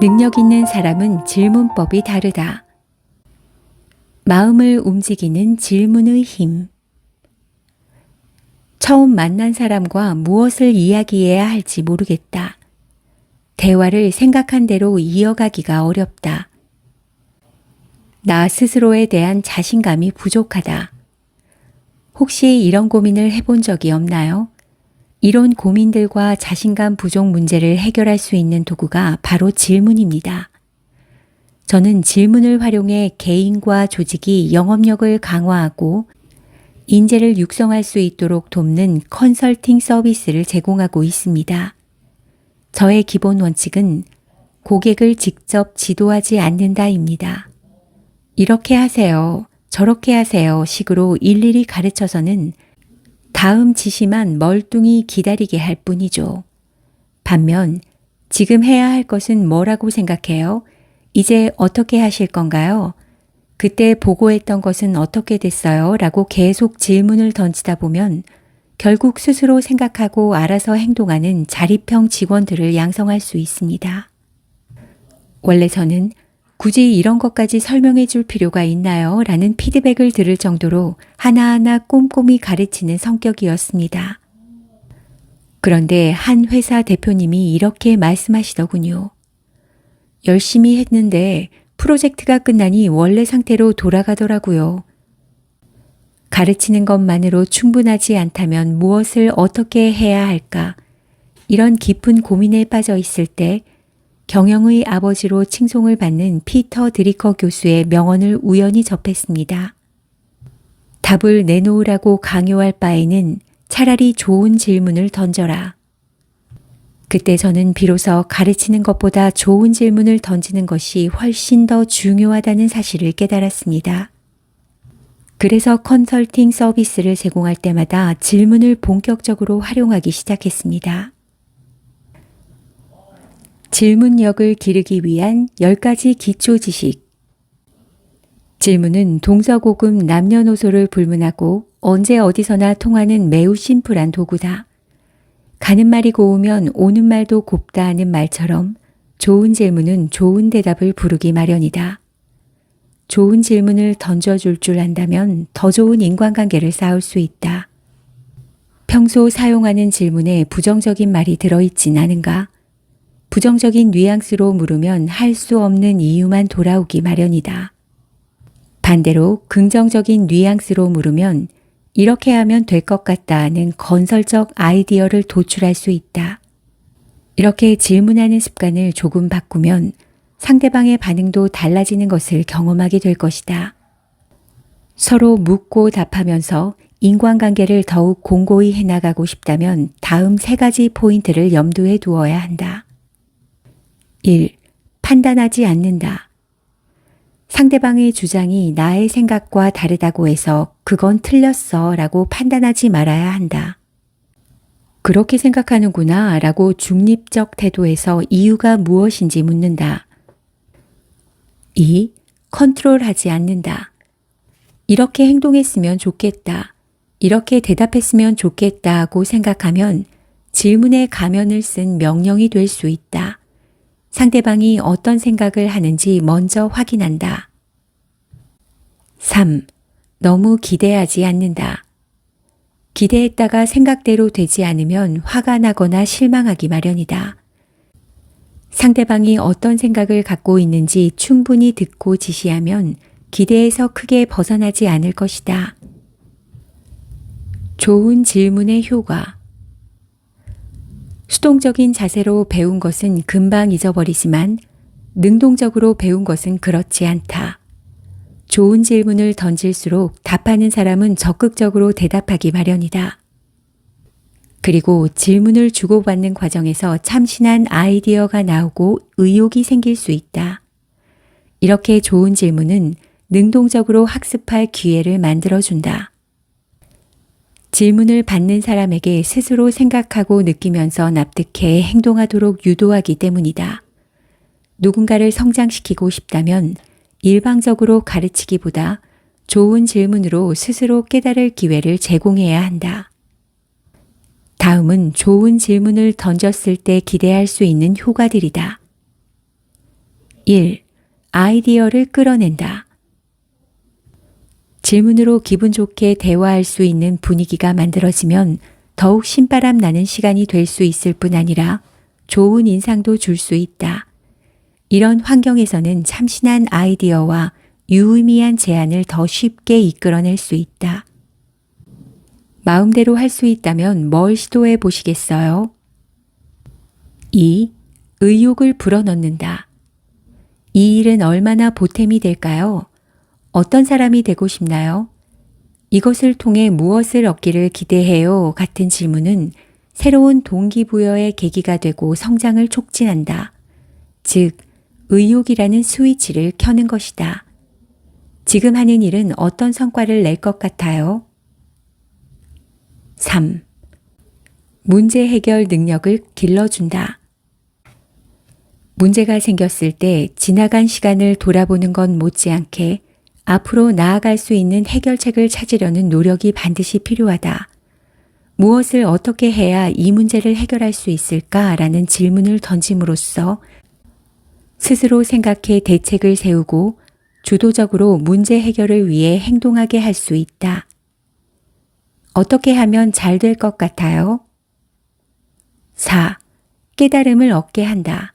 능력 있는 사람은 질문법이 다르다. 마음을 움직이는 질문의 힘. 처음 만난 사람과 무엇을 이야기해야 할지 모르겠다. 대화를 생각한 대로 이어가기가 어렵다. 나 스스로에 대한 자신감이 부족하다. 혹시 이런 고민을 해본 적이 없나요? 이런 고민들과 자신감 부족 문제를 해결할 수 있는 도구가 바로 질문입니다. 저는 질문을 활용해 개인과 조직이 영업력을 강화하고 인재를 육성할 수 있도록 돕는 컨설팅 서비스를 제공하고 있습니다. 저의 기본 원칙은 고객을 직접 지도하지 않는다입니다. 이렇게 하세요, 저렇게 하세요 식으로 일일이 가르쳐서는 다음 지시만 멀뚱히 기다리게 할 뿐이죠. 반면 지금 해야 할 것은 뭐라고 생각해요? 이제 어떻게 하실 건가요? 그때 보고했던 것은 어떻게 됐어요? 라고 계속 질문을 던지다 보면 결국 스스로 생각하고 알아서 행동하는 자립형 직원들을 양성할 수 있습니다. 원래 저는 굳이 이런 것까지 설명해 줄 필요가 있나요? 라는 피드백을 들을 정도로 하나하나 꼼꼼히 가르치는 성격이었습니다. 그런데 한 회사 대표님이 이렇게 말씀하시더군요. 열심히 했는데 프로젝트가 끝나니 원래 상태로 돌아가더라고요. 가르치는 것만으로 충분하지 않다면 무엇을 어떻게 해야 할까? 이런 깊은 고민에 빠져 있을 때 경영의 아버지로 칭송을 받는 피터 드리커 교수의 명언을 우연히 접했습니다. 답을 내놓으라고 강요할 바에는 차라리 좋은 질문을 던져라. 그때 저는 비로소 가르치는 것보다 좋은 질문을 던지는 것이 훨씬 더 중요하다는 사실을 깨달았습니다. 그래서 컨설팅 서비스를 제공할 때마다 질문을 본격적으로 활용하기 시작했습니다. 질문력을 기르기 위한 10가지 기초 지식. 질문은 동서고금 남녀노소를 불문하고 언제 어디서나 통하는 매우 심플한 도구다. 가는 말이 고우면 오는 말도 곱다 하는 말처럼 좋은 질문은 좋은 대답을 부르기 마련이다. 좋은 질문을 던져줄 줄 안다면 더 좋은 인간관계를 쌓을 수 있다. 평소 사용하는 질문에 부정적인 말이 들어있진 않은가? 부정적인 뉘앙스로 물으면 할 수 없는 이유만 돌아오기 마련이다. 반대로 긍정적인 뉘앙스로 물으면 이렇게 하면 될 것 같다는 건설적 아이디어를 도출할 수 있다. 이렇게 질문하는 습관을 조금 바꾸면 상대방의 반응도 달라지는 것을 경험하게 될 것이다. 서로 묻고 답하면서 인간관계를 더욱 공고히 해나가고 싶다면 다음 3가지 포인트를 염두에 두어야 한다. 1. 판단하지 않는다. 상대방의 주장이 나의 생각과 다르다고 해서 그건 틀렸어 라고 판단하지 말아야 한다. 그렇게 생각하는구나 라고 중립적 태도에서 이유가 무엇인지 묻는다. 2. 컨트롤하지 않는다. 이렇게 행동했으면 좋겠다. 이렇게 대답했으면 좋겠다 고 생각하면 질문의 가면을 쓴 명령이 될 수 있다. 상대방이 어떤 생각을 하는지 먼저 확인한다. 3. 너무 기대하지 않는다. 기대했다가 생각대로 되지 않으면 화가 나거나 실망하기 마련이다. 상대방이 어떤 생각을 갖고 있는지 충분히 듣고 지시하면 기대에서 크게 벗어나지 않을 것이다. 좋은 질문의 효과. 수동적인 자세로 배운 것은 금방 잊어버리지만 능동적으로 배운 것은 그렇지 않다. 좋은 질문을 던질수록 답하는 사람은 적극적으로 대답하기 마련이다. 그리고 질문을 주고받는 과정에서 참신한 아이디어가 나오고 의욕이 생길 수 있다. 이렇게 좋은 질문은 능동적으로 학습할 기회를 만들어준다. 질문을 받는 사람에게 스스로 생각하고 느끼면서 납득해 행동하도록 유도하기 때문이다. 누군가를 성장시키고 싶다면 일방적으로 가르치기보다 좋은 질문으로 스스로 깨달을 기회를 제공해야 한다. 다음은 좋은 질문을 던졌을 때 기대할 수 있는 효과들이다. 1. 아이디어를 끌어낸다. 질문으로 기분 좋게 대화할 수 있는 분위기가 만들어지면 더욱 신바람 나는 시간이 될 수 있을 뿐 아니라 좋은 인상도 줄 수 있다. 이런 환경에서는 참신한 아이디어와 유의미한 제안을 더 쉽게 이끌어낼 수 있다. 마음대로 할 수 있다면 뭘 시도해 보시겠어요? 2. 의욕을 불어넣는다. 이 일은 얼마나 보탬이 될까요? 어떤 사람이 되고 싶나요? 이것을 통해 무엇을 얻기를 기대해요? 같은 질문은 새로운 동기부여의 계기가 되고 성장을 촉진한다. 즉, 의욕이라는 스위치를 켜는 것이다. 지금 하는 일은 어떤 성과를 낼 것 같아요? 3. 문제 해결 능력을 길러준다. 문제가 생겼을 때 지나간 시간을 돌아보는 것 못지않게 앞으로 나아갈 수 있는 해결책을 찾으려는 노력이 반드시 필요하다. 무엇을 어떻게 해야 이 문제를 해결할 수 있을까라는 질문을 던짐으로써 스스로 생각해 대책을 세우고 주도적으로 문제 해결을 위해 행동하게 할 수 있다. 어떻게 하면 잘 될 것 같아요? 4. 깨달음을 얻게 한다.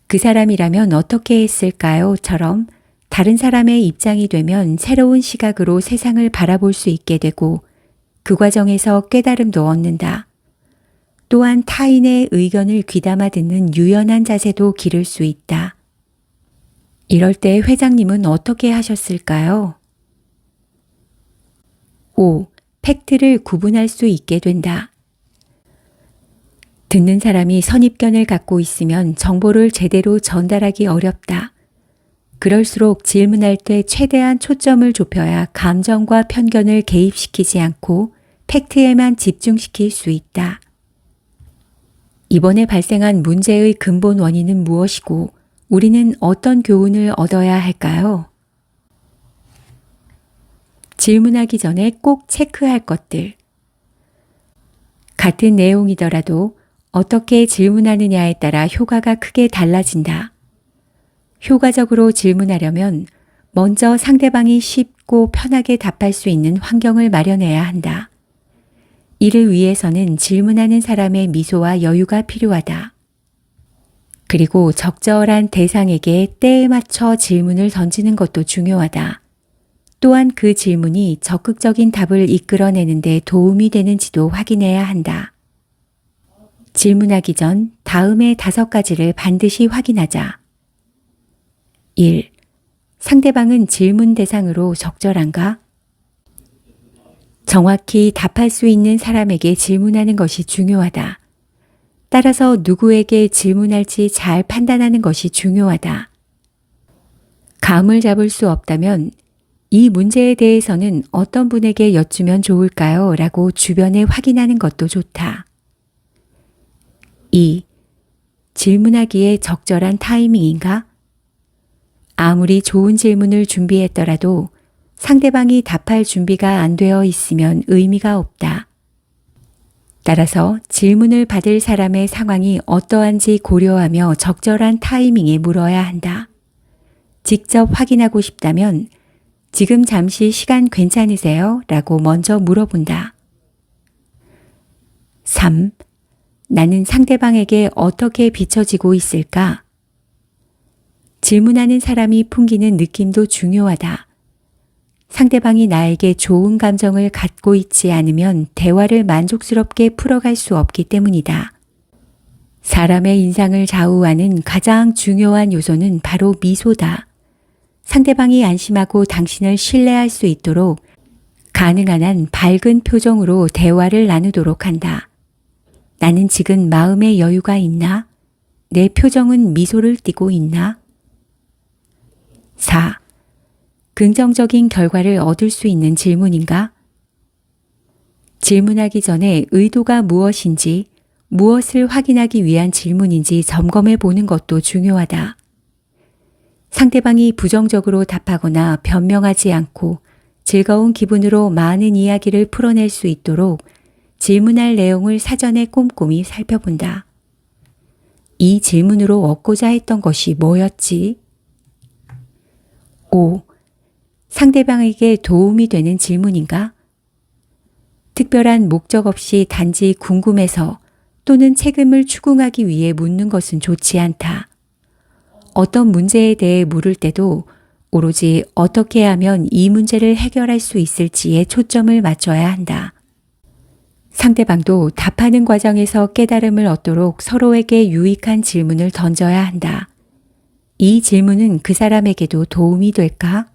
그 사람이라면 어떻게 했을까요?처럼 다른 사람의 입장이 되면 새로운 시각으로 세상을 바라볼 수 있게 되고 그 과정에서 깨달음도 얻는다. 또한 타인의 의견을 귀담아 듣는 유연한 자세도 기를 수 있다. 이럴 때 회장님은 어떻게 하셨을까요? 5. 팩트를 구분할 수 있게 된다. 듣는 사람이 선입견을 갖고 있으면 정보를 제대로 전달하기 어렵다. 그럴수록 질문할 때 최대한 초점을 좁혀야 감정과 편견을 개입시키지 않고 팩트에만 집중시킬 수 있다. 이번에 발생한 문제의 근본 원인은 무엇이고 우리는 어떤 교훈을 얻어야 할까요? 질문하기 전에 꼭 체크할 것들. 같은 내용이더라도 어떻게 질문하느냐에 따라 효과가 크게 달라진다. 효과적으로 질문하려면 먼저 상대방이 쉽고 편하게 답할 수 있는 환경을 마련해야 한다. 이를 위해서는 질문하는 사람의 미소와 여유가 필요하다. 그리고 적절한 대상에게 때에 맞춰 질문을 던지는 것도 중요하다. 또한 그 질문이 적극적인 답을 이끌어내는 데 도움이 되는지도 확인해야 한다. 질문하기 전 다음의 5가지를 반드시 확인하자. 1. 상대방은 질문 대상으로 적절한가? 정확히 답할 수 있는 사람에게 질문하는 것이 중요하다. 따라서 누구에게 질문할지 잘 판단하는 것이 중요하다. 감을 잡을 수 없다면 이 문제에 대해서는 어떤 분에게 여쭈면 좋을까요? 라고 주변에 확인하는 것도 좋다. 2. 질문하기에 적절한 타이밍인가? 아무리 좋은 질문을 준비했더라도 상대방이 답할 준비가 안 되어 있으면 의미가 없다. 따라서 질문을 받을 사람의 상황이 어떠한지 고려하며 적절한 타이밍에 물어야 한다. 직접 확인하고 싶다면 지금 잠시 시간 괜찮으세요? 라고 먼저 물어본다. 3. 나는 상대방에게 어떻게 비춰지고 있을까? 질문하는 사람이 풍기는 느낌도 중요하다. 상대방이 나에게 좋은 감정을 갖고 있지 않으면 대화를 만족스럽게 풀어갈 수 없기 때문이다. 사람의 인상을 좌우하는 가장 중요한 요소는 바로 미소다. 상대방이 안심하고 당신을 신뢰할 수 있도록 가능한 한 밝은 표정으로 대화를 나누도록 한다. 나는 지금 마음의 여유가 있나? 내 표정은 미소를 띠고 있나? 4. 긍정적인 결과를 얻을 수 있는 질문인가? 질문하기 전에 의도가 무엇인지, 무엇을 확인하기 위한 질문인지 점검해 보는 것도 중요하다. 상대방이 부정적으로 답하거나 변명하지 않고 즐거운 기분으로 많은 이야기를 풀어낼 수 있도록 질문할 내용을 사전에 꼼꼼히 살펴본다. 이 질문으로 얻고자 했던 것이 뭐였지? 5. 상대방에게 도움이 되는 질문인가? 특별한 목적 없이 단지 궁금해서 또는 책임을 추궁하기 위해 묻는 것은 좋지 않다. 어떤 문제에 대해 물을 때도 오로지 어떻게 하면 이 문제를 해결할 수 있을지에 초점을 맞춰야 한다. 상대방도 답하는 과정에서 깨달음을 얻도록 서로에게 유익한 질문을 던져야 한다. 이 질문은 그 사람에게도 도움이 될까?